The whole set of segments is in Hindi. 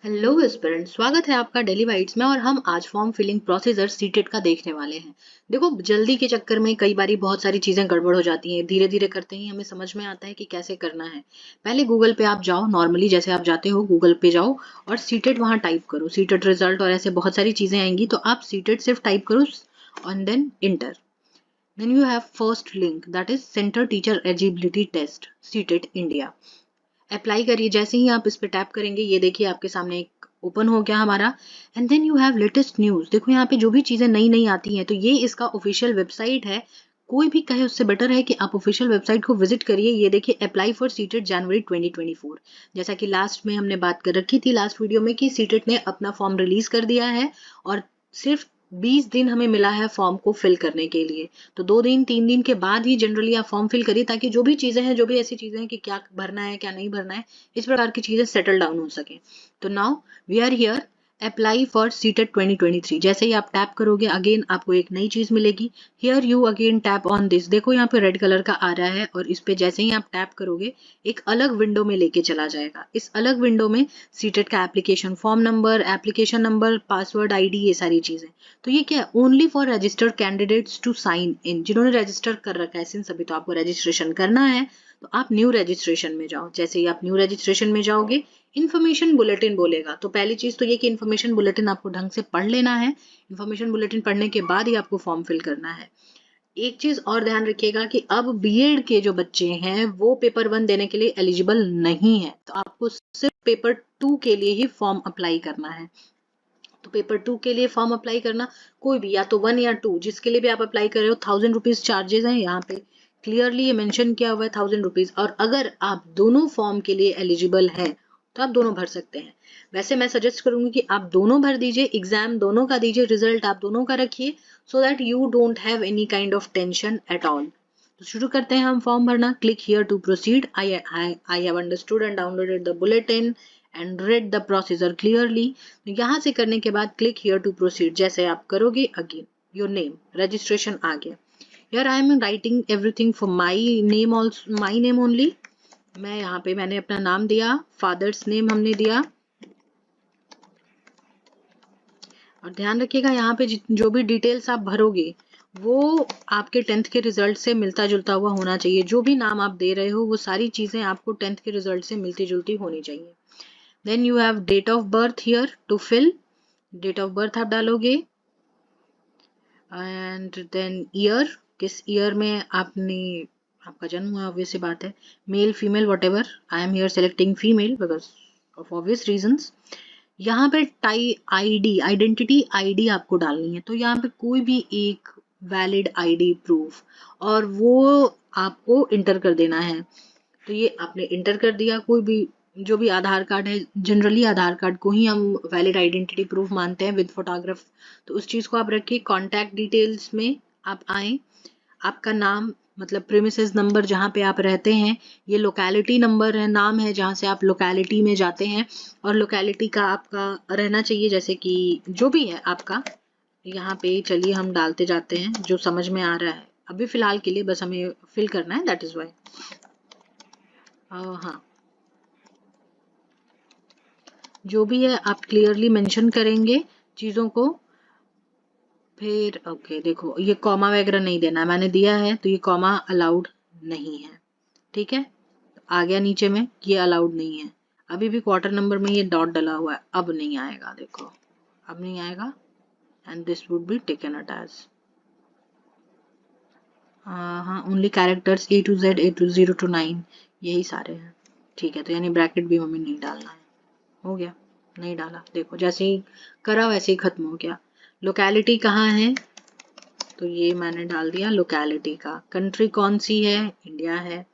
हेलो एस्पिरेंट, स्वागत है आपका डेली बाइट्स में। और हम आज फॉर्म फिलिंग प्रोसीजर सीटेट का देखने वाले हैं। देखो, जल्दी के चक्कर में कई बारी बहुत सारी चीजें गड़बड़ हो जाती हैं। धीरे धीरे करते ही हमें समझ में आता है कि कैसे करना है। पहले गूगल पे आप जाओ, नॉर्मली जैसे आप जाते हो गूगल पे जाओ और सीटेट वहां टाइप करो, सीटेट रिजल्ट और ऐसे बहुत सारी चीजें आएंगी। तो आप सीटेट सिर्फ टाइप करो और then enter. Then you have first link, that is centre teacher eligibility test CTET India. Apply करिए। जैसे ही आप इस पे टैप करेंगे, ये देखिए आपके सामने एक ओपन हो गया हमारा। And then you have latest news. देखो यहाँ पे जो भी चीजें नई नई आती हैं, तो ये इसका ऑफिशियल वेबसाइट है। कोई भी कहे उससे बेटर है कि आप ऑफिशियल वेबसाइट को विजिट करिए। ये देखिए, अप्लाई फॉर सीटेट जनवरी 2024। जैसा कि लास्ट में हमने बात कर रखी थी लास्ट वीडियो में कि सीटेट ने अपना फॉर्म रिलीज कर दिया है और सिर्फ 20 दिन हमें मिला है फॉर्म को फिल करने के लिए। तो 2 दिन 3 दिन के बाद ही जनरली आप फॉर्म फिल करिए, ताकि जो भी चीजें हैं, जो भी ऐसी चीजें हैं कि क्या भरना है क्या नहीं भरना है, इस प्रकार की चीजें सेटल डाउन हो सके। तो now we are here, apply for CTET 2023। जैसे ही आप टैप करोगे, अगेन आपको एक नई चीज मिलेगी। Here you again tap on this. देखो यहाँ पे रेड कलर का आ रहा है और इस पे जैसे ही आप टैप करोगे, एक अलग विंडो में लेके चला जाएगा। इस अलग विंडो में सीटेट का एप्लीकेशन नंबर, पासवर्ड, आईडी, ये सारी चीजें। तो ये क्या है? Only for registered candidates to sign in. जिन्होंने रजिस्टर कर रखा है सिंस अभी, तो आपको रजिस्ट्रेशन करना है। तो आप न्यू रजिस्ट्रेशन में जाओ। जैसे ही आप न्यू रजिस्ट्रेशन में जाओगे, इन्फॉर्मेशन बुलेटिन बोलेगा। तो पहली चीज तो ये कि इन्फॉर्मेशन बुलेटिन आपको ढंग से पढ़ लेना है। इन्फॉर्मेशन बुलेटिन पढ़ने के बाद ही आपको फॉर्म फिल करना है। एक चीज और ध्यान रखिएगा कि अब बीएड के जो बच्चे हैं वो पेपर 1 देने के लिए एलिजिबल नहीं है। तो आपको सिर्फ पेपर 2 के लिए ही फॉर्म अप्लाई करना है। तो पेपर 2 के लिए फॉर्म अप्लाई करना, कोई भी, या तो 1 या 2, जिसके लिए भी आप अप्लाई कर रहे हो, 1000 रुपीज चार्जेस हैं। यहाँ पे क्लियरली ये मेंशन किया हुआ है 1000 रुपीज। और अगर आप दोनों फॉर्म के लिए एलिजिबल हैं तो आप दोनों भर सकते हैं। वैसे मैं सजेस्ट करूंगी कि आप दोनों भर दीजिए, एग्जाम दोनों का दीजिए, रिजल्ट आप दोनों का रखिए, so that you don't have any kind of tension at all. तो शुरू करते हैं हम फॉर्म भरना। Click here to proceed. I have understood and downloaded the bulletin and read the procedure clearly. यहाँ से करने के बाद क्लिक हियर टू प्रोसीड। जैसे आप करोगे, अगेन योर नेम, रजिस्ट्रेशन आ गया। यार I am writing everything for my name also, my name only. मैं यहाँ पे मैंने अपना नाम दिया, फादर्स नेम हमने दिया। और ध्यान रखिएगा, यहाँ पे जो भी डिटेल्स आप भरोगे वो आपके 10th के रिजल्ट से मिलता जुलता हुआ होना चाहिए। जो भी नाम आप दे रहे हो वो सारी चीजें आपको 10th के रिजल्ट से मिलती जुलती होनी चाहिए। Then you have date of birth here to fill. Date of birth आप डालोगे एंड देन ईयर, किस ईयर में आपने आपका जन्म हुआ, ऑब्वियस सी बात है। Male female whatever, I am here selecting female because of obvious reasons. यहाँ पे टाई आईडी, आइडेंटिटी आईडी आपको डालनी है। तो यहाँ पे कोई भी एक वैलिड आईडी प्रूफ, और वो आपको इंटर कर देना है। तो ये आपने इंटर कर दिया। कोई भी, जो भी आधार कार्ड है, जनरली आधार कार्ड को ही हम वैलिड आइडेंटिटी प्रूफ मानते हैं विद फोटोग्राफ। तो उस चीज को आप रखिए। कॉन्टैक्ट डिटेल्स में आप आए, आपका नाम, मतलब प्रीमिसेस नंबर जहाँ पे आप रहते हैं, ये लोकेलिटी नंबर है, नाम है जहाँ से आप लोकेलिटी में जाते हैं। और लोकेलिटी का आपका रहना चाहिए, जैसे कि जो भी है आपका। यहाँ पे चलिए हम डालते जाते हैं जो समझ में आ रहा है। अभी फिलहाल के लिए बस हमें फिल करना है, दैट इज वाई। हाँ, जो भी है आप क्लियरली मेंशन करेंगे चीजों को। फिर ओके, देखो ये कॉमा वगैरह नहीं देना है, मैंने दिया है तो ये कॉमा अलाउड नहीं है। ठीक है, आ गया नीचे में कि ये अलाउड नहीं है। अभी भी क्वार्टर नंबर में ये डॉट डला हुआ है, अब नहीं आएगा। देखो अब नहीं आएगा। And this would be taken at as, हाँ, only characters A to Z, A0 to 9, यही सारे हैं। ठीक है, तो यानी ब्रैकेट भी हमें नहीं डालना है। हो गया, नहीं डाला। देखो जैसे ही करा वैसे ही खत्म हो गया। लोकेलिटी कहाँ है, तो ये मैंने डाल दिया लोकेलिटी का। कंट्री कौन सी है, इंडिया है।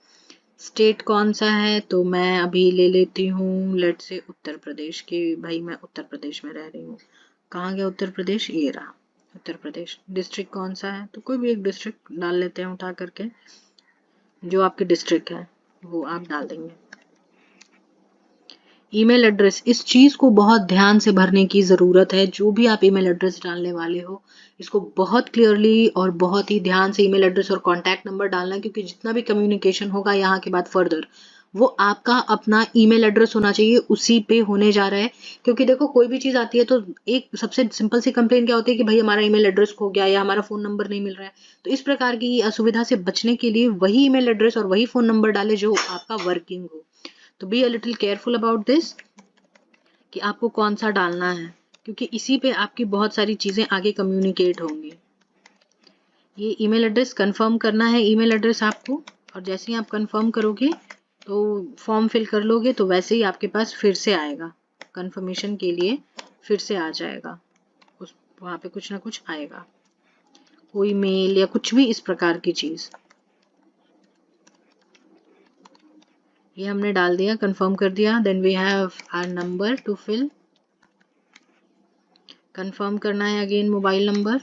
स्टेट कौन सा है, तो मैं अभी ले लेती हूँ लेट से उत्तर प्रदेश की। भाई मैं उत्तर प्रदेश में रह रही हूँ। कहाँ गया उत्तर प्रदेश, ये रहा उत्तर प्रदेश। डिस्ट्रिक्ट कौन सा है, तो कोई भी एक डिस्ट्रिक्ट डाल लेते हैं उठा करके। जो आपके डिस्ट्रिक्ट है वो आप डाल देंगे। ईमेल एड्रेस, इस चीज को बहुत ध्यान से भरने की जरूरत है। जो भी आप ईमेल एड्रेस डालने वाले हो, इसको बहुत क्लियरली और बहुत ही ध्यान से ईमेल एड्रेस और कॉन्टैक्ट नंबर डालना है, क्योंकि जितना भी कम्युनिकेशन होगा यहाँ के बाद फर्दर, वो आपका अपना ईमेल एड्रेस होना चाहिए, उसी पे होने जा रहा है। क्योंकि देखो कोई भी चीज़ आती है तो एक सबसे सिंपल सी कंप्लेन क्या होती है कि भाई हमारा ईमेल एड्रेस खो गया या हमारा फ़ोन नंबर नहीं मिल रहा है। तो इस प्रकार की असुविधा से बचने के लिए वही ईमेल एड्रेस और वही फ़ोन नंबर डालें जो आपका वर्किंग हो। तो be a little careful about this कि आपको कौन-सा डालना है, क्योंकि इसी पे आपकी बहुत सारी चीज़ें आगे कम्युनिकेट होंगी। ये ईमेल एड्रेस कंफर्म करना है, ईमेल एड्रेस आपको, और जैसे ही आप कंफर्म करोगे तो फॉर्म फिल कर लोगे तो वैसे ही आपके पास फिर से आएगा, कंफर्मेशन के लिए फिर से आ जाएगा, उस वहाँ पे कुछ ना कुछ आएगा, कोई मेल या कुछ भी इस प्रकार की चीज़। ये हमने डाल दिया, कंफर्म कर दिया। Then we have our number to fill, confirm करना है अगेन मोबाइल नंबर,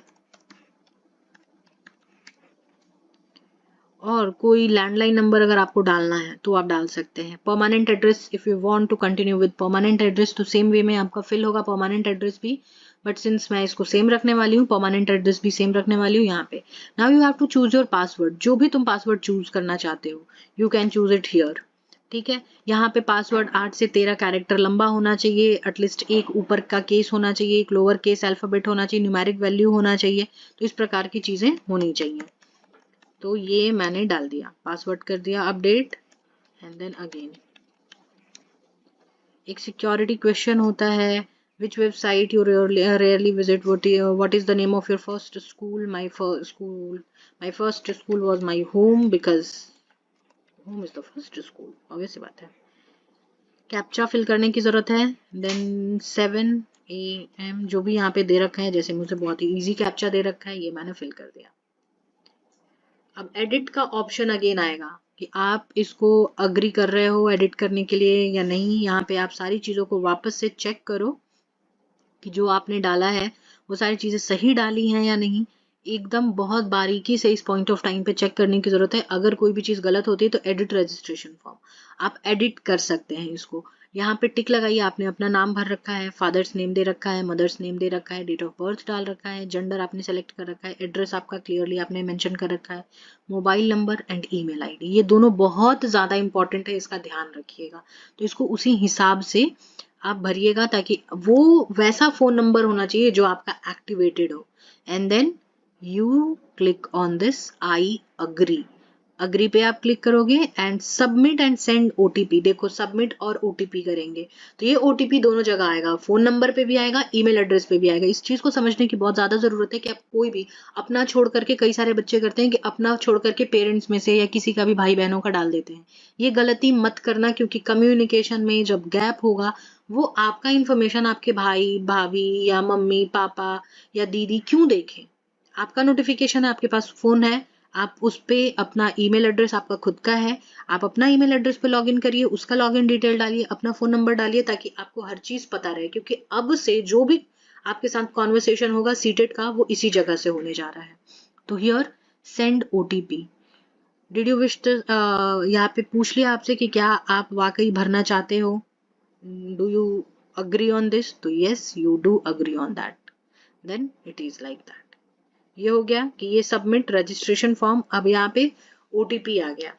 और कोई लैंडलाइन नंबर अगर आपको डालना है तो आप डाल सकते हैं। Permanent address, if you want to continue with permanent address तो सेम वे में आपका फिल होगा परमानेंट एड्रेस भी, बट सिंस मैं इसको सेम रखने वाली हूँ, परमानेंट एड्रेस भी सेम रखने वाली हूँ यहाँ पे। Now you have to choose your password, जो भी तुम पासवर्ड चूज करना चाहते हो you can choose it here. ठीक है, यहाँ पे पासवर्ड 8 से 13 कैरेक्टर लंबा होना चाहिए, एटलीस्ट एक ऊपर का केस होना चाहिए, एक लोअर केस अल्फाबेट होना चाहिए, न्यूमेरिक वैल्यू होना चाहिए, तो इस प्रकार की चीज़ें होनी चाहिए। तो ये मैंने डाल दिया, पासवर्ड कर दिया अपडेट, एंड देन अगेन एक सिक्योरिटी क्वेश्चन होता है, which website you rarely visit, what is the name of your first school, my first school was my home because home is the first school, obvious सी बात है। कैप्चा फिल करने की जरूरत है, देन 7 AM जो भी यहाँ पे दे रखा है, जैसे मुझे बहुत ही इजी कैप्चा दे रखा है, ये मैंने फिल कर दिया। अब एडिट का ऑप्शन अगेन आएगा कि आप इसको अग्री कर रहे हो एडिट करने के लिए या नहीं। यहाँ पे आप सारी चीज़ों को वापस से चेक करो कि जो आपने डाला है वो सारी चीज़ें सही डाली हैं या नहीं। एकदम बहुत बारीकी से इस पॉइंट ऑफ टाइम पे चेक करने की ज़रूरत है। अगर कोई भी चीज़ गलत होती है तो एडिट रजिस्ट्रेशन फॉर्म, आप एडिट कर सकते हैं इसको। यहाँ पे टिक लगाइए, आपने अपना नाम भर रखा है, फादर्स नेम दे रखा है, मदर्स नेम दे रखा है, डेट ऑफ बर्थ डाल रखा है, जेंडर आपने सेलेक्ट कर रखा है, एड्रेस आपका क्लियरली आपने मेंशन कर रखा है, mobile number and email ID, ये दोनों बहुत ज़्यादा इंपॉर्टेंट है, इसका ध्यान रखिएगा। तो इसको उसी हिसाब से आप भरिएगा ताकि वो वैसा फ़ोन नंबर होना चाहिए जो आपका एक्टिवेटेड हो। And then you click on this I agree, agree पे आप क्लिक करोगे and submit and send OTP. देखो सबमिट और ओटीपी करेंगे तो ये ओटीपी दोनों जगह आएगा, फोन नंबर पे भी आएगा, ईमेल एड्रेस पे भी आएगा। इस चीज को समझने की बहुत ज्यादा जरूरत है कि आप कोई भी अपना छोड़ करके, कई सारे बच्चे करते हैं कि अपना छोड़ करके पेरेंट्स में से या किसी का भी भाई बहनों का डाल देते हैं। ये गलती मत करना, क्योंकि कम्युनिकेशन में जब गैप होगा वो आपका इंफॉर्मेशन आपके भाई भाभी या मम्मी पापा या दीदी क्यों देखें। आपका नोटिफिकेशन है, आपके पास फोन है, आप उस पे अपना ईमेल एड्रेस आपका खुद का है, आप अपना ईमेल एड्रेस पे लॉगिन करिए, उसका लॉगिन डिटेल डालिए, अपना फोन नंबर डालिए ताकि आपको हर चीज पता रहे। क्योंकि अब से जो भी आपके साथ कॉन्वर्सेशन होगा सीटेट का वो इसी जगह से होने जा रहा है। तो here send OTP, did you wish, यहाँ पे पूछ लिया आपसे कि क्या आप वाकई भरना चाहते हो, do you agree on this, तो yes you do agree on that, then it is like that. ये हो गया कि ये सबमिट रजिस्ट्रेशन फॉर्म। अब यहाँ पे ओटीपी आ गया,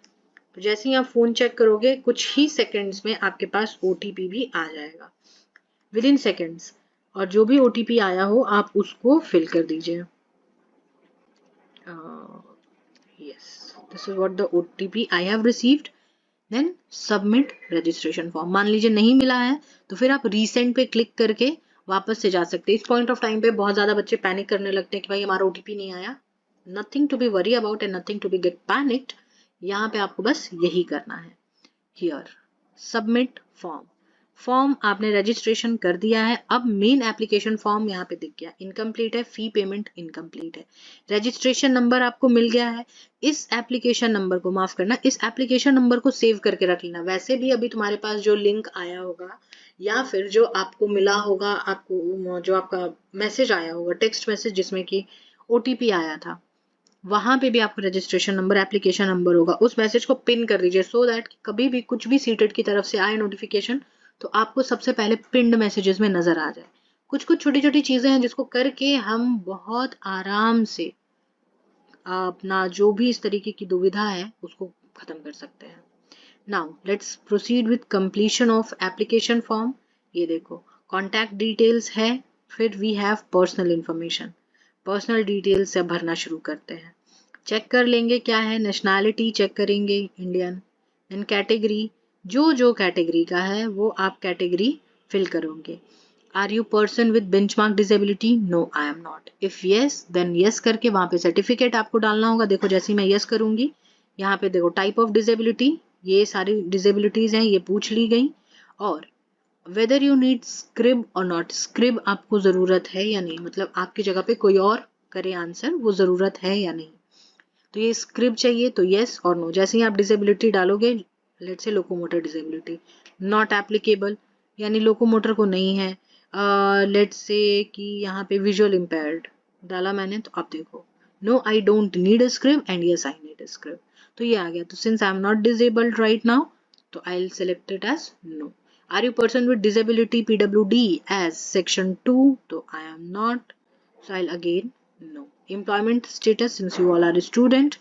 तो जैसे ही आप फोन चेक करोगे कुछ ही सेकंड्स में आपके पास ओटीपी भी आ जाएगा, विद इन सेकेंड्स। और जो भी ओटीपी आया हो आप उसको फिल कर दीजिए। Yes, this is what the OTP I have received, then submit registration form. मान लीजिए नहीं मिला है तो फिर आप रीसेंड पे क्लिक करके वापस से जा सकते हैं। इस पॉइंट ऑफ टाइम पे बहुत ज्यादा बच्चे पैनिक करने लगते हैं कि भाई हमारा ओटीपी नहीं आया। Nothing to be worry about and nothing to be get panicked. यहाँ पे आपको बस यही करना है, हियर सबमिट फॉर्म। फॉर्म आपने रजिस्ट्रेशन कर दिया है। अब मेन एप्लीकेशन फॉर्म यहाँ पे दिख गया, इनकम्प्लीट है, फी पेमेंट इनकम्प्लीट है, रजिस्ट्रेशन नंबर आपको मिल गया है। इस एप्लीकेशन नंबर को, माफ करना, इस एप्लीकेशन नंबर को सेव करके रख लेना। वैसे भी अभी तुम्हारे पास जो लिंक आया होगा या फिर जो आपको मिला होगा, आपको जो आपका मैसेज आया होगा, टेक्स्ट मैसेज जिसमें कि ओटीपी आया था, वहां पे भी आपका रजिस्ट्रेशन नंबर, एप्लीकेशन नंबर होगा। उस मैसेज को पिन कर दीजिए सो दैट कभी भी कुछ भी सीटेट की तरफ से आए नोटिफिकेशन तो आपको सबसे पहले पिन्ड मैसेजेस में नजर आ जाए। कुछ कुछ छोटी छोटी चीजें हैं जिसको करके हम बहुत आराम से अपना जो भी इस तरीके की दुविधा है उसको खत्म कर सकते हैं। Now let's proceed with completion of application form. ये देखो कॉन्टैक्ट डिटेल्स है, फिर we have personal information. Personal details से भरना शुरू करते हैं। चेक कर लेंगे क्या है, नेशनैलिटी चेक करेंगे इंडियन, देन कैटेगरी, जो कैटेगरी का है वो आप कैटेगरी फिल करोगे। Are you person with benchmark disability? No I am not. If yes then yes करके वहां पे सर्टिफिकेट आपको डालना होगा। देखो जैसे ही मैं यस करूंगी, यहाँ पे देखो टाइप ऑफ डिसेबिलिटी, ये सारी डिसेबिलिटीज हैं ये पूछ ली गई। और वेदर यू नीड स्क्रिब और नॉट, स्क्रिब आपको जरूरत है या नहीं, मतलब आपकी जगह पे कोई और करे आंसर, वो जरूरत है या नहीं। तो ये स्क्रिब चाहिए तो यस और नो। जैसे ही आप डिसेबिलिटी डालोगे, let's say locomotor disability, not applicable यानी लोकोमोटर को नहीं है। लेट्स से कि यहाँ पे विजुअल इम्पेयर्ड डाला मैंने, तो आप देखो no I don't need a scribe and yes I need a scribe, तो ये आ गया। तो since I am not disabled right now, तो I will select it as no. Are you person with disability PWD as section 2? तो I am not, so I'll again no. Employment status, since you all are a student,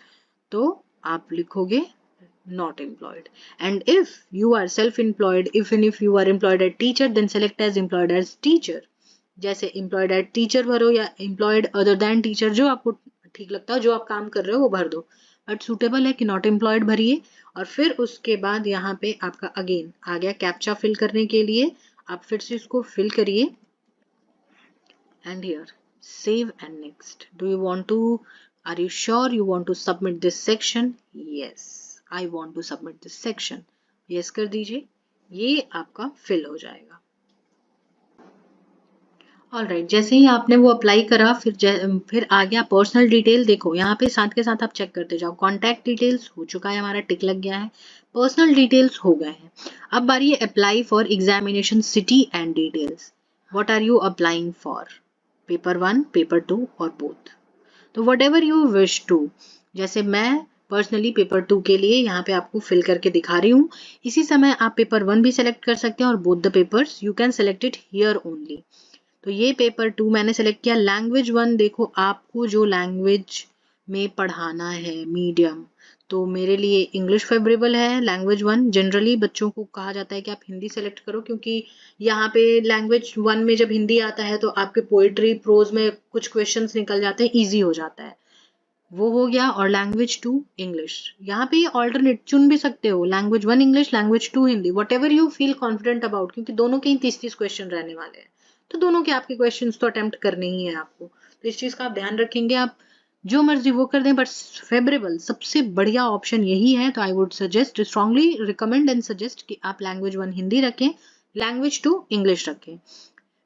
तो आप लिखोगे not employed. And if you are self-employed, even if you are employed as teacher, then select as employed as teacher. जैसे employed as teacher भरो या employed other than teacher, जो आपको ठीक लगता है, जो आप काम कर रहे हो वो भर दो। बट सुटेबल है कि नॉट एम्प्लॉयड भरिए। और फिर उसके बाद यहाँ पे आपका अगेन आ गया कैप्चा फिल करने के लिए, आप फिर से इसको फिल करिए and here save and next. Do you want to, are you sure you want to submit this section? Yes, I want to submit this section. yes कर दीजिए, ये आपका फिल हो जाएगा। ऑलराइट, जैसे ही आपने वो अप्लाई करा, फिर आ गया पर्सनल डिटेल। देखो यहाँ पे साथ के साथ आप चेक करते जाओ। कॉन्टैक्ट डिटेल्स हो चुका है, हमारा टिक लग गया है। पर्सनल डिटेल्स हो गए हैं। अब बारी है apply for examination city and details. What are you applying for? Paper 1, paper 2 और बोथ। तो whatever you wish to, जैसे मैं पर्सनली पेपर 2 के लिए यहाँ पे आपको फिल करके दिखा रही हूँ। इसी समय आप पेपर 1 भी सिलेक्ट कर सकते हैं और both the papers you can select it here only. तो ये पेपर 2 मैंने सेलेक्ट किया। लैंग्वेज 1, देखो आपको जो लैंग्वेज में पढ़ाना है मीडियम, तो मेरे लिए इंग्लिश फेवरेबल है। लैंग्वेज 1 जनरली बच्चों को कहा जाता है कि आप हिंदी सेलेक्ट करो, क्योंकि यहाँ पे लैंग्वेज 1 में जब हिंदी आता है तो आपके पोइट्री प्रोज में कुछ क्वेश्चंस निकल जाते हैं, ईजी हो जाता है। वो हो गया। और लैंग्वेज 2 इंग्लिश, यहाँ पे ये ऑल्टरनेट चुन भी सकते हो, language 1 English, language 2 Hindi, what ever you feel confident about, क्योंकि दोनों के ही 30-30 क्वेश्चन रहने वाले हैं, तो दोनों के आपके क्वेश्चंस तो अटेम्प्ट करने ही है आपको। तो इस चीज का आप ध्यान रखेंगे। आप जो मर्जी वो कर दें, बट फेवरेबल सबसे बढ़िया ऑप्शन यही है। तो I would suggest, strongly recommend and suggest कि आप लैंग्वेज 1 हिंदी रखें, लैंग्वेज 2 इंग्लिश रखें।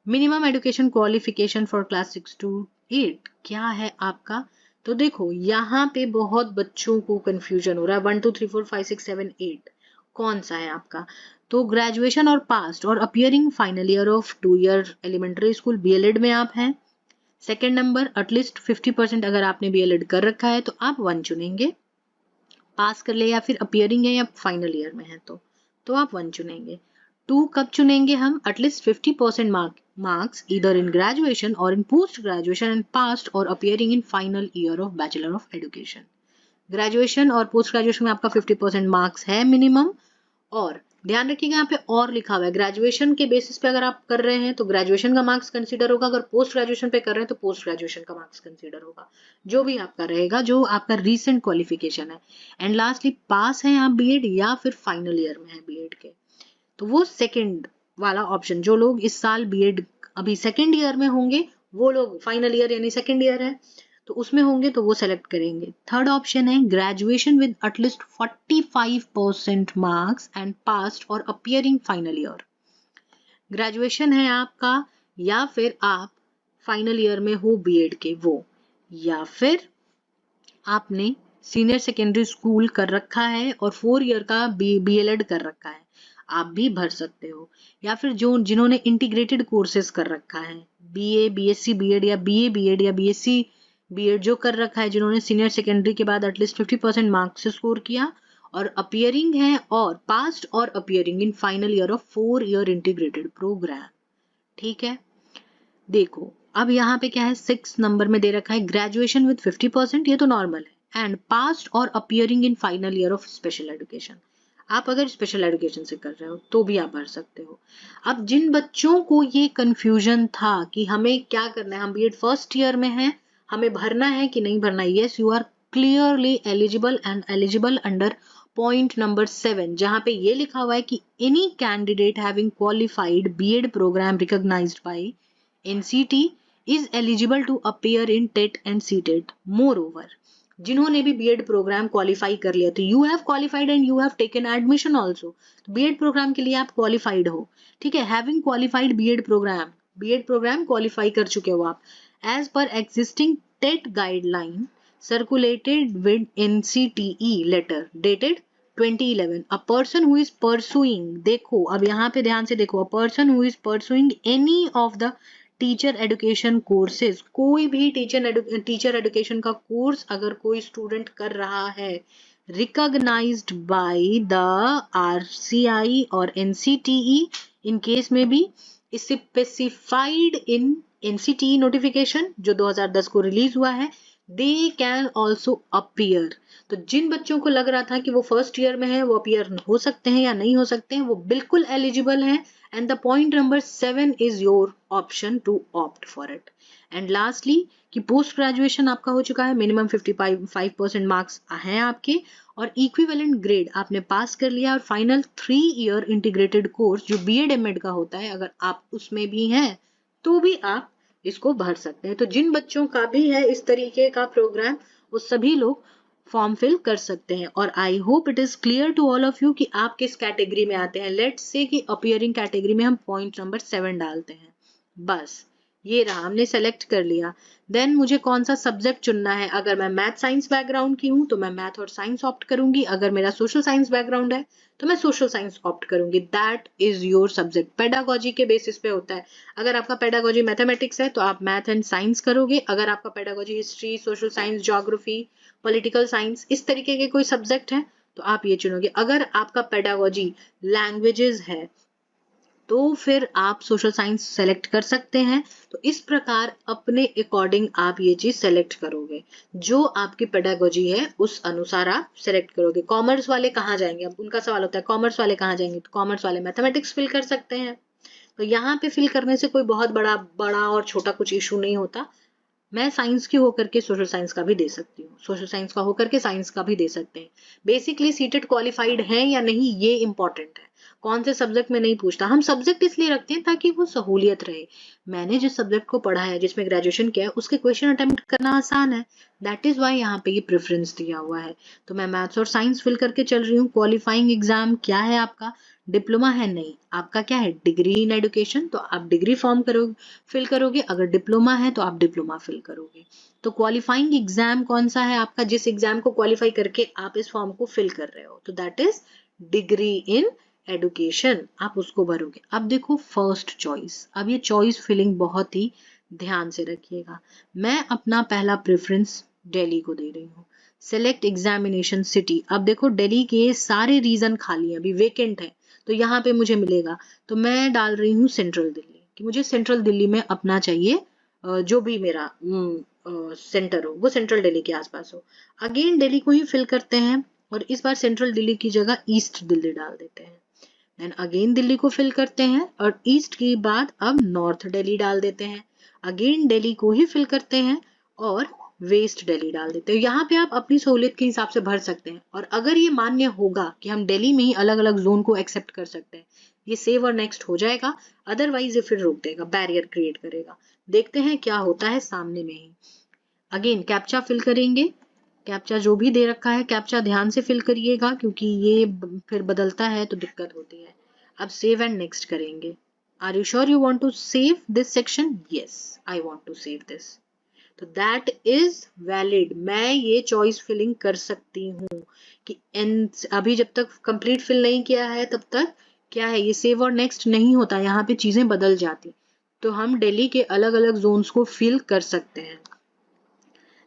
Minimum education qualification for class 6 to 8 क्या है आपका? तो देखो यहाँ पे बहुत बच्चों को कंफ्यूजन हो रहा है। 1 2 3 4 5 6 7 8 कौन सा है आपका? तो ग्रेजुएशन और पास्ट और appearing final year of 2 year elementary school BLED में आप हैं। सेकेंड नंबर एटलीस्ट 50% अगर आपने BLED कर रखा है तो आप 1 चुनेंगे। पास कर ले या फिर अपियरिंग है या फाइनल ईयर में है तो आप 1 चुनेंगे। 2 कब चुनेंगे हम? एटलीस्ट 50% मार्क्स इधर इन ग्रेजुएशन और इन पोस्ट ग्रेजुएशन एंड पास्ट और appearing in final year of bachelor of education. Graduation और पोस्ट ग्रेजुएशन में आपका 50% मार्क्स है मिनिमम। और ध्यान रखिएगा यहाँ पे और लिखा हुआ है, ग्रेजुएशन के बेसिस पे अगर आप कर रहे हैं तो ग्रेजुएशन का मार्क्स कंसीडर होगा, अगर पोस्ट ग्रेजुएशन पे कर रहे हैं तो पोस्ट ग्रेजुएशन का मार्क्स कंसीडर होगा। जो भी आपका रहेगा, जो आपका रीसेंट क्वालिफिकेशन है। एंड लास्टली पास है आप BEd या फिर फाइनल ईयर में है BEd के, तो वो सेकेंड वाला ऑप्शन, जो लोग इस साल BEd अभी सेकेंड ईयर में होंगे वो लोग, फाइनल ईयर यानी सेकेंड ईयर है तो उसमें होंगे तो वो सेलेक्ट करेंगे। थर्ड ऑप्शन है graduation with at least 45% marks and past और अपियरिंग फाइनल ईयर। ग्रेजुएशन है आपका या फिर आप फाइनल ईयर में हो BEd के वो, या फिर आपने सीनियर सेकेंडरी स्कूल कर रखा है और 4 ईयर का BLED कर रखा है, आप भी भर सकते हो। या फिर जो जिन्होंने इंटीग्रेटेड कोर्सेज कर रखा है, BA BSc BEd या BA BEd या BSc BEd जो कर रखा है, जिन्होंने सीनियर सेकेंडरी के बाद एटलीस्ट 50% मार्क्स स्कोर किया और अपियरिंग है और पास्ट और appearing in final year of 4 year integrated programme. ठीक है, देखो अब यहाँ पे क्या है, 6 नंबर में दे रखा है ग्रेजुएशन विद 50%, ये तो नॉर्मल है, एंड पास्ट और appearing in final year of special education. आप अगर स्पेशल एजुकेशन से कर रहे हो तो भी आप भर सकते हो। अब जिन बच्चों को ये कंफ्यूजन था कि हमें क्या करना है, हम बीएड फर्स्ट ईयर में हैं, हमें भरना है कि नहीं भरना, yes you are clearly eligible and eligible under point number 7, जहां पे ये लिखा हुआ है कि any candidate having qualified BEd programme recognised by NCT is eligible to appear in TET and CTET. Moreover, जिन्होंने भी बीएड प्रोग्राम क्वालिफाई कर लिया, तो you have qualified and you have taken admission also, BEd programme के लिए आप क्वालिफाइड हो, ठीक है। Having qualified BEd programme qualify कर चुके हो आप, as per existing TET guideline circulated with NCTE letter dated 2011, a person who is pursuing, देखो अब यहाँ पे ध्यान से देखो, a person who is pursuing any of the teacher education courses, कोई भी टीचर एजुकेशन का कोर्स अगर कोई स्टूडेंट कर रहा है, रिकॉग्नाइज्ड बाय द आरसीआई और एनसीटीई, इन केस में भी स्पेसिफाइड इन एनसीटीई नोटिफिकेशन जो 2010 को रिलीज हुआ है, दे कैन ऑल्सो अपीयर। तो जिन बच्चों को लग रहा था कि वो फर्स्ट ईयर में है, वो अपीयर हो सकते हैं या नहीं हो सकते हैं, वो बिल्कुल एलिजिबल हैं। And the point number 7 is your option to opt for it. And lastly कि पोस्ट ग्रेजुएशन आपका हो चुका है, मिनिमम 55% मार्क्स हैं आपके, और इक्विवेलेंट ग्रेड आपने पास कर लिया, और फाइनल 3 ईयर इंटीग्रेटेड कोर्स जो बीएड एमएड का होता है, अगर आप उसमें भी हैं तो भी आप इसको भर सकते हैं। तो जिन बच्चों का भी है इस तरीके का प्रोग्राम, वो सभी लोग फॉर्म फिल कर सकते हैं। और I hope it is clear to all of you कि आप किस कैटेगरी में आते हैं। लेट्स से कि अपीयरिंग कैटेगरी में हम पॉइंट नंबर 7 डालते हैं, बस ये रहा, हमने सेलेक्ट कर लिया। देन मुझे कौन सा सब्जेक्ट चुनना है, अगर मैं मैथ साइंस बैकग्राउंड की हूँ तो मैं मैथ और साइंस ऑप्ट करूंगी, अगर मेरा सोशल साइंस बैकग्राउंड है तो मैं सोशल साइंस ऑप्ट करूंगी। That is your subject, pedagogy के बेसिस पे होता है। अगर आपका पेडागोजी मैथमेटिक्स है तो आप मैथ एंड साइंस करोगे, अगर आपका pedagogy history, social science, geography, political science, इस तरीके के कोई सब्जेक्ट है तो आप ये चुनोगे। अगर आपका पेडागोजी लैंग्वेजेस है तो फिर आप सोशल साइंस सेलेक्ट कर सकते हैं। तो इस प्रकार अपने अकॉर्डिंग आप ये चीज सेलेक्ट करोगे, जो आपकी पेडागोजी है उस अनुसार आप सेलेक्ट करोगे। कॉमर्स वाले कहाँ जाएंगे, अब उनका सवाल होता है कॉमर्स वाले कहाँ जाएंगे, तो कॉमर्स वाले मैथमेटिक्स फिल कर सकते हैं। तो यहाँ पे फिल करने से कोई बहुत बड़ा और छोटा कुछ इशू नहीं होता। मैं साइंस की होकर के सोशल साइंस का भी दे सकती हूँ, सोशल साइंस का होकर के साइंस का भी दे सकते हैं। बेसिकली सीटेट क्वालिफाइड है या नहीं ये इंपॉर्टेंट है, कौन से सब्जेक्ट में नहीं पूछता। हम सब्जेक्ट इसलिए रखते हैं ताकि वो सहूलियत रहे। मैंने जिस सब्जेक्ट को पढ़ा है, जिसमें ग्रेजुएशन किया है, उसके क्वेश्चन अटेम्प्ट करना आसान है, दैट इज वाई यहाँ पे ये प्रेफरेंस दिया हुआ है। तो मैं मैथ्स और साइंस फिल करके चल रही हूँ। क्वालिफाइंग एग्जाम क्या है आपका, डिप्लोमा है नहीं, आपका क्या है, डिग्री इन एजुकेशन, तो आप डिग्री फॉर्म करोगे, फिल करोगे। अगर डिप्लोमा है तो आप डिप्लोमा फिल करोगे। तो क्वालिफाइंग एग्जाम कौन सा है आपका, जिस एग्जाम को क्वालिफाई करके आप इस फॉर्म को फिल कर रहे हो, तो that is degree in education, आप उसको भरोगे। अब देखो फर्स्ट चॉइस, अब ये चॉइस फिलिंग बहुत ही ध्यान से रखिएगा। मैं अपना पहला प्रेफरेंस दिल्ली को दे रही हूँ। सेलेक्ट एग्जामिनेशन सिटी, अब देखो दिल्ली के सारे रीजन खाली हैं, अभी वेकेंट है, तो यहाँ पे मुझे मिलेगा। तो मैं डाल रही हूँ सेंट्रल दिल्ली, कि मुझे सेंट्रल दिल्ली में अपना चाहिए, जो भी मेरा सेंटर हो वो सेंट्रल दिल्ली के आसपास हो। अगेन दिल्ली को ही फिल करते हैं, और इस बार सेंट्रल दिल्ली की जगह ईस्ट दिल्ली डाल देते हैं। देन अगेन दिल्ली को फिल करते हैं, और ईस्ट के बाद अब नॉर्थ दिल्ली डाल देते हैं। अगेन दिल्ली को ही फिल करते हैं और वेस्ट दिल्ली डाल देते हैं। यहाँ पे आप अपनी सहूलियत के हिसाब से भर सकते हैं, और अगर ये मान्य होगा कि हम दिल्ली में ही अलग अलग जोन को एक्सेप्ट कर सकते हैं, ये सेव और नेक्स्ट हो जाएगा। अदरवाइज ये फिर रोक देगा, बैरियर क्रिएट करेगा। देखते हैं क्या होता है सामने में ही। अगेन कैप्चा फिल करेंगे, कैप्चा जो भी दे रखा है कैप्चा ध्यान से फिल करिएगा, क्योंकि ये फिर बदलता है तो दिक्कत होती है। अब सेव एंड नेक्स्ट करेंगे। Are you sure you want to save this section? Yes, I want to save this. तो दैट इज वैलिड, मैं ये चॉइस फिलिंग कर सकती हूँ कि अभी जब तक कंप्लीट फिल नहीं किया है तब तक क्या है, ये सेव और नेक्स्ट नहीं होता, यहाँ पे चीजें बदल जाती। तो हम दिल्ली के अलग अलग जोन्स को फिल कर सकते हैं।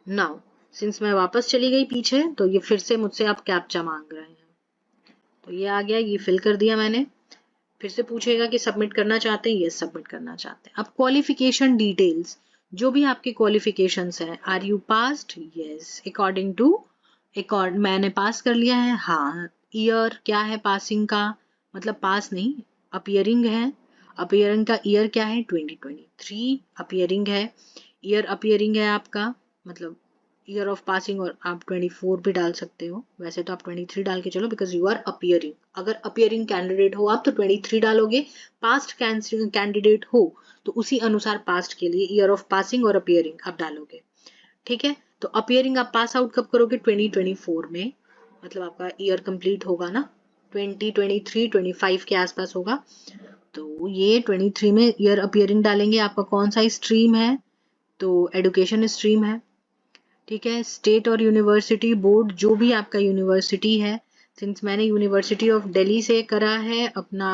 नाउ सिंस मैं वापस चली गई पीछे, तो ये फिर से मुझसे आप कैप्चा मांग रहे हैं। तो ये आ गया, ये फिल कर दिया मैंने। फिर से पूछेगा कि सबमिट करना चाहते हैं, यस सबमिट करना चाहते हैं। अब क्वालिफिकेशन डिटेल्स, जो भी आपके क्वालिफिकेशंस हैं, are you passed? Yes, according to मैंने पास कर लिया है, हाँ। ईयर क्या है पासिंग का, मतलब पास नहीं, अपीयरिंग है, अपीयरिंग का ईयर क्या है 2023 अपीयरिंग है, ईयर अपीयरिंग है आपका, मतलब ईयर ऑफ पासिंग, और आप 24 भी डाल सकते हो, वैसे तो आप 23 डाल के चलो बिकॉज यू आर अपीयरिंग, अगर अपीयरिंग कैंडिडेट हो आप तो 23 डालोगे, पास्ट कैंडिडेट हो तो उसी अनुसार पास्ट के लिए ईयर ऑफ पासिंग और अपीयरिंग आप डालोगे, ठीक है। तो अपीयरिंग आप पास आउट कब करोगे 2024 में, मतलब आपका ईयर कंप्लीट होगा ना 2023-25 के आसपास होगा, तो ये 23 में ईयर अपीयरिंग डालेंगे। आपका कौन सा स्ट्रीम है, तो एडुकेशन स्ट्रीम है, ठीक है। स्टेट और यूनिवर्सिटी बोर्ड जो भी आपका यूनिवर्सिटी है, सिंस मैंने यूनिवर्सिटी ऑफ दिल्ली से करा है अपना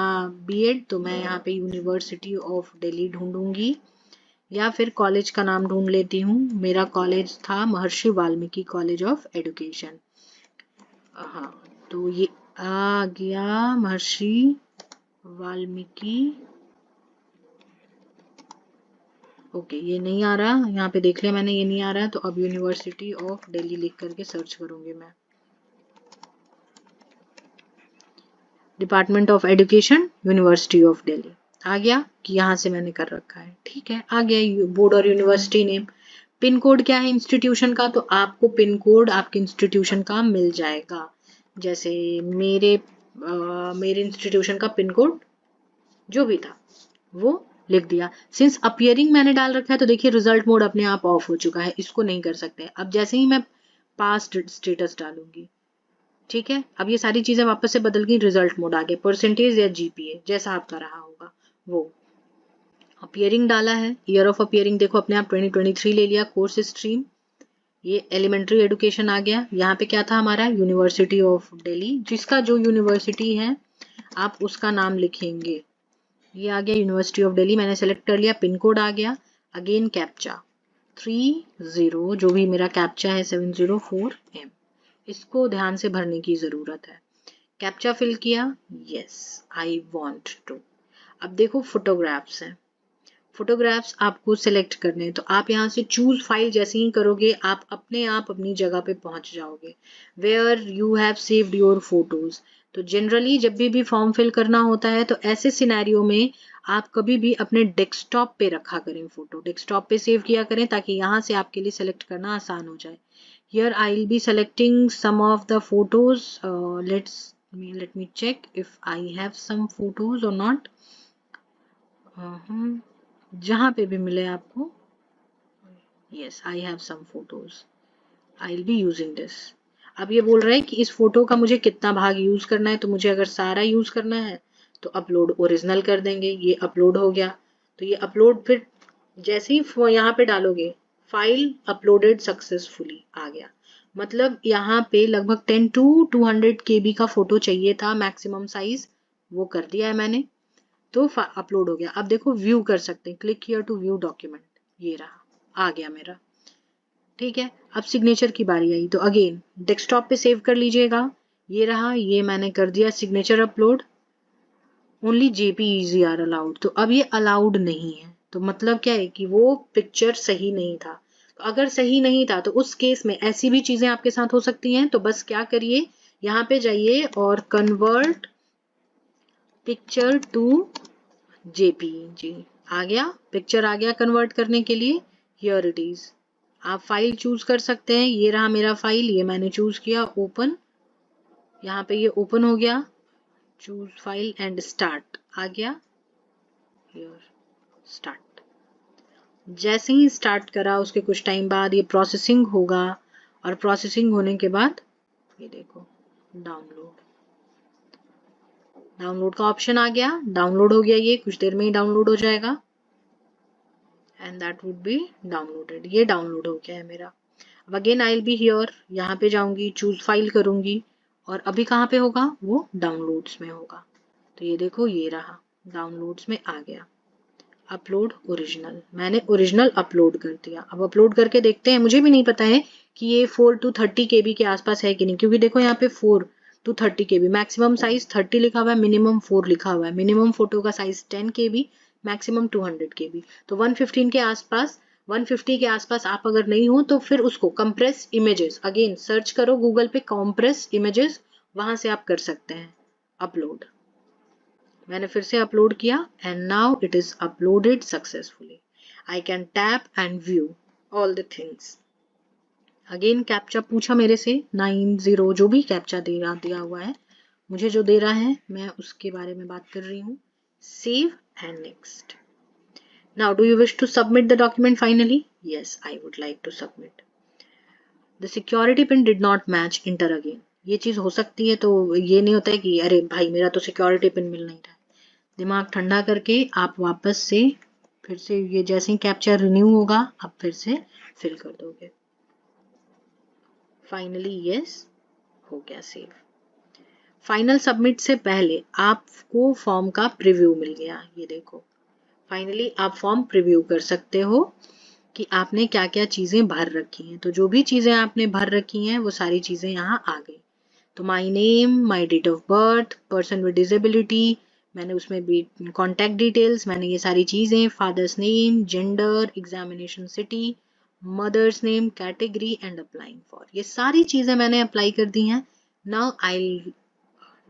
बीएड, तो मैं यहाँ पे यूनिवर्सिटी ऑफ दिल्ली ढूंढूंगी, या फिर कॉलेज का नाम ढूंढ लेती हूँ। मेरा कॉलेज था महर्षि वाल्मीकि कॉलेज ऑफ एजुकेशन, हाँ, तो ये आ गया महर्षि वाल्मीकि, ओके ये नहीं आ रहा, यहाँ पे देख लिया मैंने ये नहीं आ रहा, तो अब यूनिवर्सिटी ऑफ दिल्ली लिख करके सर्च करूंगी मैं, department of education university of Delhi, आ गया कि यहाँ से मैंने कर रखा है, ठीक है। आ गया बोर्ड और यूनिवर्सिटी नेम, पिन कोड क्या है इंस्टीट्यूशन का, तो आपको पिन कोड आपके इंस्टीट्यूशन का मिल जाएगा, जैसे मेरे इंस्टीट्यूशन का पिन कोड जो भी था वो लिख दिया। सिंस अपीयरिंग मैंने डाल रखा है तो देखिए रिजल्ट मोड अपने आप ऑफ हो चुका है, इसको नहीं कर सकते। अब जैसे ही मैं पास्ट स्टेटस डालूंगी, ठीक है, अब ये सारी चीजें वापस से बदल गई, रिजल्ट मोड आ गया, परसेंटेज या जीपीए जैसा आपका रहा होगा वो। अपीयरिंग डाला है, ईयर ऑफ अपीयरिंग देखो अपने आप 2023 ले लिया, कोर्स स्ट्रीम ये एलिमेंट्री एजुकेशन आ गया, यहाँ पे क्या था हमारा यूनिवर्सिटी ऑफ दिल्ली, जिसका जो यूनिवर्सिटी है आप उसका नाम लिखेंगे, ये आ गया यूनिवर्सिटी ऑफ दिल्ली, मैंने सेलेक्ट कर लिया, पिन कोड आ गया, अगेन कैप्चा 30 जो भी मेरा कैप्चा है 704M, इसको ध्यान से भरने की जरूरत है। कैप्चा फिल किया, यस आई वांट टू। अब देखो फोटोग्राफ्स हैं, फोटोग्राफ्स आपको सिलेक्ट करने हैं, तो आप यहाँ से चूज फाइल जैसे ही करोगे आप अपने आप अपनी जगह पे पहुंच जाओगे, where you have saved your photos. तो जनरली जब भी फॉर्म फिल करना होता है तो ऐसे सिनेरियो में आप कभी भी अपने डेस्कटॉप पे रखा करें, फोटो डेस्कटॉप पे सेव किया करें ताकि यहाँ से आपके लिए सेलेक्ट करना आसान हो जाए। Here I will be selecting some of the photos, let me check if I have some photos or not। जहां पे भी मिले आपको, yes I have some photos, I'll be using this। अब ये बोल रहा है कि इस फोटो का मुझे कितना भाग यूज करना है, तो मुझे अगर सारा यूज करना है तो अपलोड ओरिजिनल कर देंगे, ये अपलोड हो गया, तो ये अपलोड फिर जैसे ही यहाँ पे डालोगे फाइल अपलोडेड सक्सेसफुली आ गया, मतलब यहाँ पे लगभग 10 to 200 KB का फोटो चाहिए था मैक्सिमम साइज, वो कर दिया है मैंने, तो अपलोड हो गया। अब देखो व्यू कर सकते हैं, click here to view document, ये रहा आ गया मेरा, ठीक है। अब सिग्नेचर की बारी आई, तो अगेन डेस्कटॉप पे सेव कर लीजिएगा, ये रहा, ये मैंने कर दिया signature upload, only JPEG are allowed, तो अब ये अलाउड नहीं है, तो मतलब क्या है कि वो पिक्चर सही नहीं था, तो अगर सही नहीं था तो उस केस में ऐसी भी चीजें आपके साथ हो सकती हैं, तो बस क्या करिए यहाँ पे जाइए और कन्वर्ट पिक्चर टू JPEG, आ गया पिक्चर आ गया कन्वर्ट करने के लिए, हियर इट इज, आप फाइल चूज कर सकते हैं, ये रहा मेरा फाइल, ये मैंने चूज किया, ओपन, यहाँ पे ये ओपन हो गया, चूज फाइल एंड स्टार्ट आ गया, हियर स्टार्ट, जैसे ही स्टार्ट करा उसके कुछ टाइम बाद ये प्रोसेसिंग होगा, और प्रोसेसिंग होने के बाद ये देखो डाउनलोड, डाउनलोड का ऑप्शन आ गया, डाउनलोड हो गया, ये कुछ देर में ही डाउनलोड हो जाएगा, and that would be downloaded, ये डाउनलोड हो गया है मेरा। अब again I will be here, यहाँ पे जाऊंगी, चूज फाइल करूंगी, और अभी कहाँ पे होगा, वो डाउनलोड्स में होगा, तो ये देखो ये रहा डाउनलोड्स में आ गया, अपलोड ओरिजिनल, मैंने ओरिजिनल अपलोड कर दिया। अब अपलोड करके देखते हैं, मुझे भी नहीं पता है कि ये 4 to 30 KB के आसपास है कि नहीं, क्योंकि देखो यहाँ पे 4 to 30 KB, मैक्सिमम साइज 30 लिखा हुआ है, मिनिमम 4 लिखा हुआ है, मिनिमम फोटो का साइज 10 KB, मैक्सिमम 200 KB, तो 115 के आसपास, 150 के आसपास आप अगर नहीं हो तो फिर उसको कंप्रेस इमेजेस, अगेन सर्च करो गूगल पे कंप्रेस इमेजेस वहां से आप कर सकते हैं अपलोड। मैंने फिर से अपलोड किया and now it is uploaded successfully. I can tap and view all the things. Again captcha पूछा मेरे से 90 जो भी कैप्चा दिया हुआ है, मुझे जो दे रहा है मैं उसके बारे में बात कर रही हूँ। Save and next. Now do you wish to submit the document finally? Yes, I would like to submit. The security pin did not match, enter again. ये चीज हो सकती है, तो ये नहीं होता है कि अरे भाई मेरा तो सिक्योरिटी पिन मिल नहीं रहा है। दिमाग ठंडा करके आप वापस से फिर से ये जैसे ही कैप्चा रिन्यू होगा आप फिर से फिल कर दोगे। फाइनली यस हो गया सेव। फाइनल सबमिट से पहले आपको फॉर्म का प्रीव्यू मिल गया, ये देखो। फाइनली आप फॉर्म प्रीव्यू कर सकते हो कि आपने क्या क्या चीजें भर रखी हैं। तो जो भी चीजें आपने भर रखी हैं वो सारी चीजें यहाँ आ गई। तो my name, my date of birth, person with disability, मैंने उसमें भी कॉन्टैक्ट डिटेल्स, मैंने ये सारी चीजें, father's name, gender, examination city, mother's name, category and applying for, ये सारी चीजें मैंने अप्लाई कर दी हैं। Now I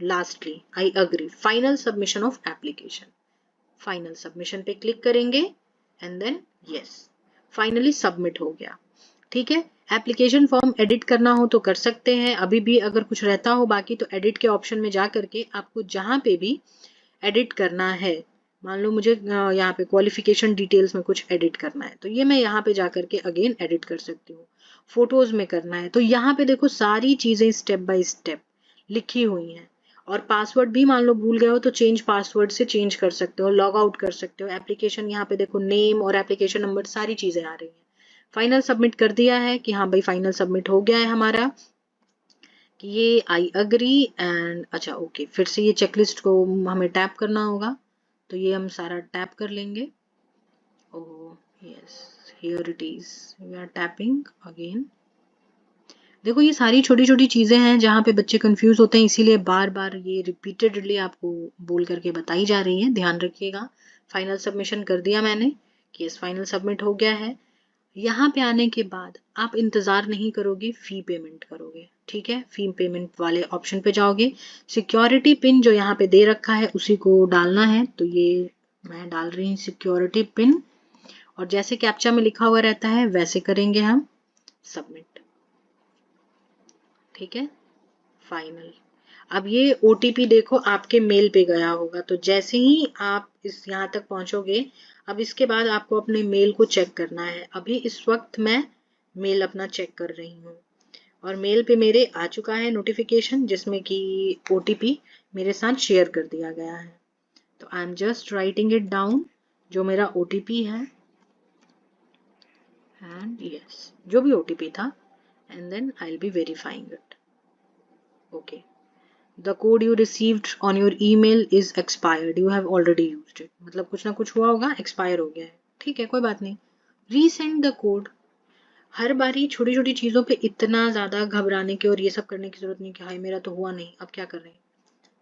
lastly I agree, final submission of application. Final submission पे क्लिक करेंगे and then yes, finally submit हो गया। ठीक है, एप्लीकेशन फॉर्म एडिट करना हो तो कर सकते हैं। अभी भी अगर कुछ रहता हो बाकी तो एडिट के ऑप्शन में जा करके आपको जहां पे भी एडिट करना है, मान लो मुझे यहाँ पे क्वालिफिकेशन डिटेल्स में कुछ एडिट करना है तो ये मैं यहाँ पे जा करके अगेन एडिट कर सकती हूँ। फोटोज में करना है तो यहाँ पे देखो सारी चीजें स्टेप बाय स्टेप लिखी हुई हैं। और पासवर्ड भी मान लो भूल गए हो तो चेंज पासवर्ड से चेंज कर सकते हो, लॉग आउट कर सकते हो। एप्लीकेशन यहाँ पे देखो नेम और एप्लीकेशन नंबर सारी चीजें आ रही हैं। फाइनल सबमिट कर दिया है कि हाँ भाई फाइनल सबमिट हो गया है हमारा, कि ये आई अग्री एंड अच्छा ओके। फिर से ये चेकलिस्ट को हमें टैप करना होगा तो ये हम सारा टैप कर लेंगे। Oh yes, here it is, we are tapping again. देखो ये सारी छोटी छोटी चीजें हैं जहाँ पे बच्चे कंफ्यूज होते हैं, इसीलिए बार बार ये रिपीटेडली आपको बोल करके बताई जा रही है, ध्यान रखिएगा। फाइनल सबमिशन कर दिया मैंने कि यस फाइनल सबमिट हो गया है। यहाँ पे आने के बाद आप इंतजार नहीं करोगे, फी पेमेंट करोगे। ठीक है, फी पेमेंट वाले ऑप्शन पे जाओगे। सिक्योरिटी पिन जो यहाँ पे दे रखा है उसी को डालना है, तो ये मैं डाल रही हूँ सिक्योरिटी पिन, और जैसे कैप्चा में लिखा हुआ रहता है वैसे करेंगे हम सबमिट। ठीक है, फाइनल। अब ये ओटीपी देखो आपके मेल पे गया होगा, तो जैसे ही आप इस यहाँ तक पहुंचोगे अब इसके बाद आपको अपने मेल को चेक करना है। अभी इस वक्त मैं मेल अपना चेक कर रही हूँ और मेल पे मेरे आ चुका है नोटिफिकेशन जिसमें कि ओटीपी मेरे साथ शेयर कर दिया गया है। तो I am just writing it down जो मेरा ओटीपी है एंड यस जो भी ओटीपी था, and then I will be verifying it. Okay, the code you received on your email is expired, you have already used it, मतलब कुछ ना कुछ हुआ होगा, एक्सपायर हो गया है। ठीक है, कोई बात नहीं, रीसेंड द कोड। हर बारी छोटी छोटी चीजों पे इतना ज्यादा घबराने की और ये सब करने की जरूरत नहीं कि हाय मेरा तो हुआ नहीं अब क्या कर रहे हैं,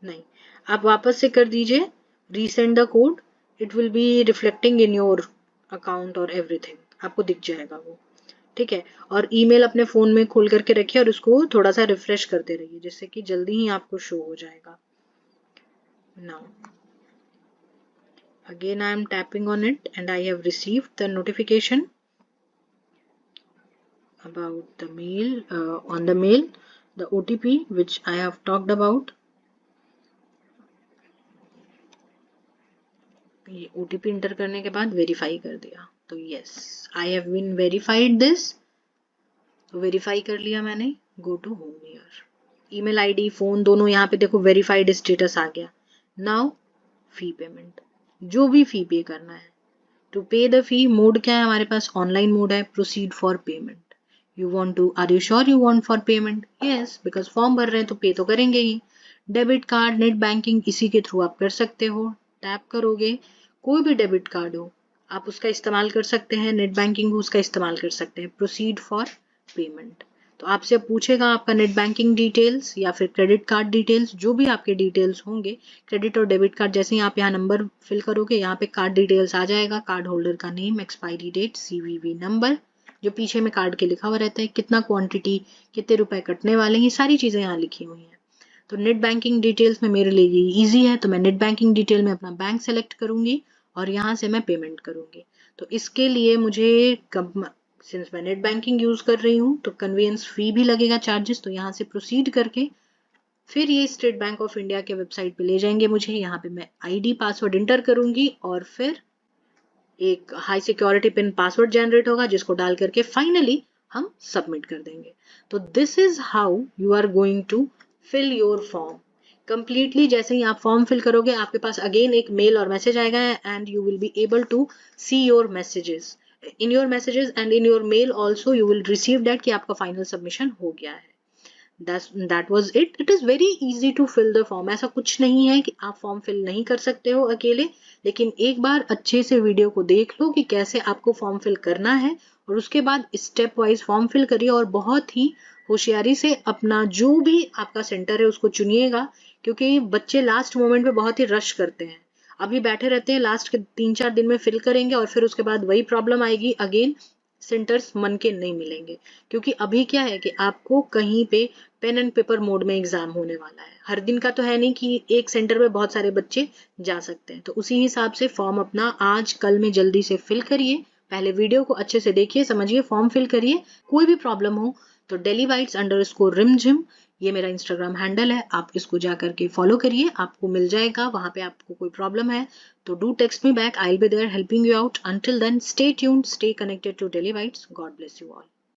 नहीं, आप वापस से कर दीजिए resend the code, it will be reflecting in your account और एवरीथिंग, आपको दिख जाएगा वो। ठीक है, और ईमेल अपने फोन में खोल करके रखिए और उसको थोड़ा सा रिफ्रेश करते रहिए जिससे कि जल्दी ही आपको शो हो जाएगा। Now again I am tapping on it and I have received the notification about the mail, on the mail the OTP which I have talked about। ये OTP इंटर करने के बाद वेरीफाई कर दिया तो yes I have been verified this, तो वेरीफाई कर लिया मैंने। Go to home here, email ID phone दोनों यहाँ पे देखो वेरीफाइड स्टेटस आ गया। नाउ फी पेमेंट, जो भी फी पे करना है, टू पे द फी मोड क्या है हमारे पास, ऑनलाइन मोड है, proceed for payment. You want to, are you sure you want for payment? Yes, because form भर रहे हैं तो पे तो करेंगे ही। डेबिट कार्ड, नेट बैंकिंग इसी के थ्रू आप कर सकते हो, टैप करोगे, कोई भी डेबिट कार्ड हो आप उसका इस्तेमाल कर सकते हैं, नेट बैंकिंग हो उसका इस्तेमाल कर सकते हैं। प्रोसीड फॉर पेमेंट, तो आपसे अब पूछेगा आपका नेट बैंकिंग डिटेल्स या फिर क्रेडिट कार्ड डिटेल्स, जो भी आपके डिटेल्स होंगे, क्रेडिट और डेबिट कार्ड, जैसे ही आप यहाँ नंबर फिल करोगे यहाँ पे कार्ड डिटेल्स आ जाएगा, कार्ड होल्डर का name, expiry date, CVV number जो पीछे में कार्ड के लिखा हुआ रहता है, कितना क्वांटिटी, कितने रुपए कटने वाले हैं, ये सारी चीजें यहाँ लिखी हुई हैं। तो नेट बैंकिंग डिटेल्स में मेरे लिए ये ईजी है, तो मैं नेट बैंकिंग डिटेल में अपना बैंक सेलेक्ट करूंगी और यहाँ से मैं पेमेंट करूंगी। तो इसके लिए मुझे सिंस मैं नेट बैंकिंग यूज कर रही हूँ तो कन्वीनियंस फी भी लगेगा चार्जेस, तो यहाँ से प्रोसीड करके फिर ये स्टेट बैंक ऑफ इंडिया के वेबसाइट पे ले जाएंगे मुझे। यहाँ पे मैं आईडी पासवर्ड इंटर करूंगी और फिर एक high security pin password generate होगा जिसको डाल करके फाइनली हम सबमिट कर देंगे। तो this is how you are going to fill your form completely. जैसे ही आप फॉर्म फिल करोगे आपके पास अगेन एक मेल और मैसेज आएगा and you will be able to see your messages in your messages and in your mail also you will receive that कि आपका फाइनल सबमिशन हो गया है। that was it. It is very easy to fill the form. ऐसा कुछ नहीं है कि आप फॉर्म फिल नहीं कर सकते हो अकेले, लेकिन एक बार अच्छे से वीडियो को देख लो कि कैसे आपको फॉर्म फिल करना है और उसके बाद स्टेप वाइज फॉर्म फिल करिए और बहुत ही होशियारी से अपना जो भी आपका सेंटर है उसको चुनिएगा, क्योंकि बच्चे लास्ट मोमेंट पे बहुत ही रश करते हैं। अभी बैठे रहते हैं, लास्ट के 3-4 दिन में फिल करेंगे और फिर उसके बाद वही प्रॉब्लम आएगी, अगेन सेंटर्स मन के नहीं मिलेंगे। क्योंकि अभी क्या है कि आपको कहीं पे पेन एंड पेपर मोड में एग्जाम होने वाला है, हर दिन का तो है नहीं कि एक सेंटर में बहुत सारे बच्चे जा सकते हैं। तो उसी हिसाब से फॉर्म अपना आज कल में जल्दी से फिल करिए, पहले वीडियो को अच्छे से देखिए, समझिए, फॉर्म फिल करिए। कोई भी प्रॉब्लम हो तो delhibytes_rimjim ये मेरा इंस्टाग्राम हैंडल है, आप इसको जा करके फॉलो करिए, आपको मिल जाएगा। वहां पे आपको कोई प्रॉब्लम है तो do text me back, I will be there helping you out. Until then stay tuned, stay connected to Daily Bytes. God bless you all.